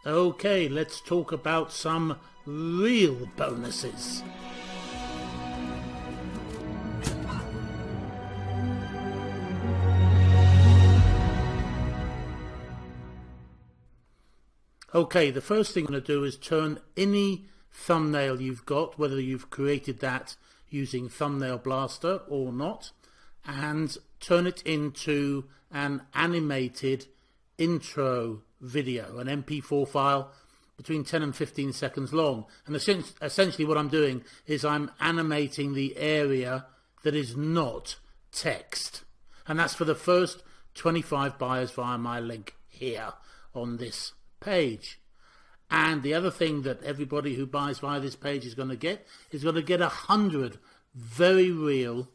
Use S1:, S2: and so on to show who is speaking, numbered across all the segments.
S1: Okay, let's talk about some real bonuses. Okay, the first thing I'm going to do is turn any thumbnail you've got, whether you've created that using Thumbnail Blaster or not, and turn it into an animated intro video, an MP4 file between 10 and 15 seconds long. And essentially what I'm doing is I'm animating the area that is not text. And that's for the first 25 buyers via my link here on this page. And the other thing that everybody who buys via this page is going to get 100 very real,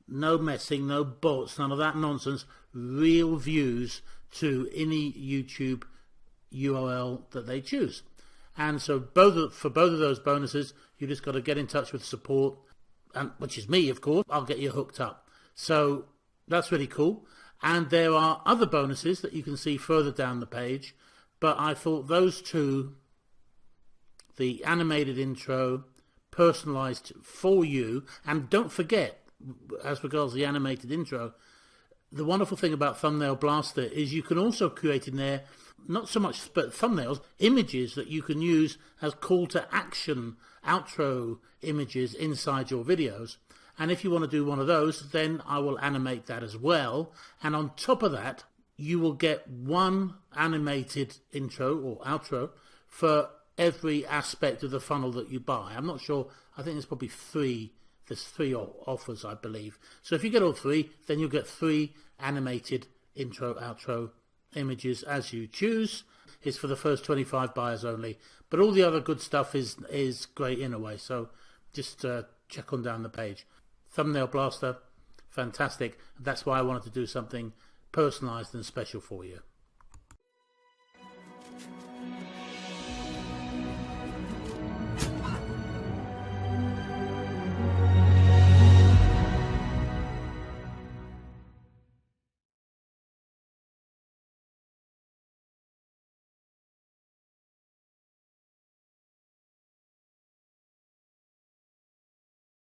S1: no messing, no bots, none of that nonsense, real views to any YouTube URL that they choose. And so for both of those bonuses, you just got to get in touch with support, and which is me, of course. I'll get you hooked up. So that's really cool. And there are other bonuses that you can see further down the page, but I thought those two, the animated intro, personalized for you, and don't forget, as regards the animated intro, the wonderful thing about Thumbnail Blaster is you can also create in there, not so much but thumbnails, images that you can use as call to action outro images inside your videos. And if you want to do one of those, then I will animate that as well. And on top of that, you will get one animated intro or outro for every aspect of the funnel that you buy. I'm not sure, I think there's probably three. There's three offers, I believe. So if you get all three, then you'll get 3 animated intro, outro images as you choose. It's for the first 25 buyers only. But all the other good stuff is great in a way. So just check on down the page. Thumbnail Blaster, fantastic. That's why I wanted to do something personalized and special for you.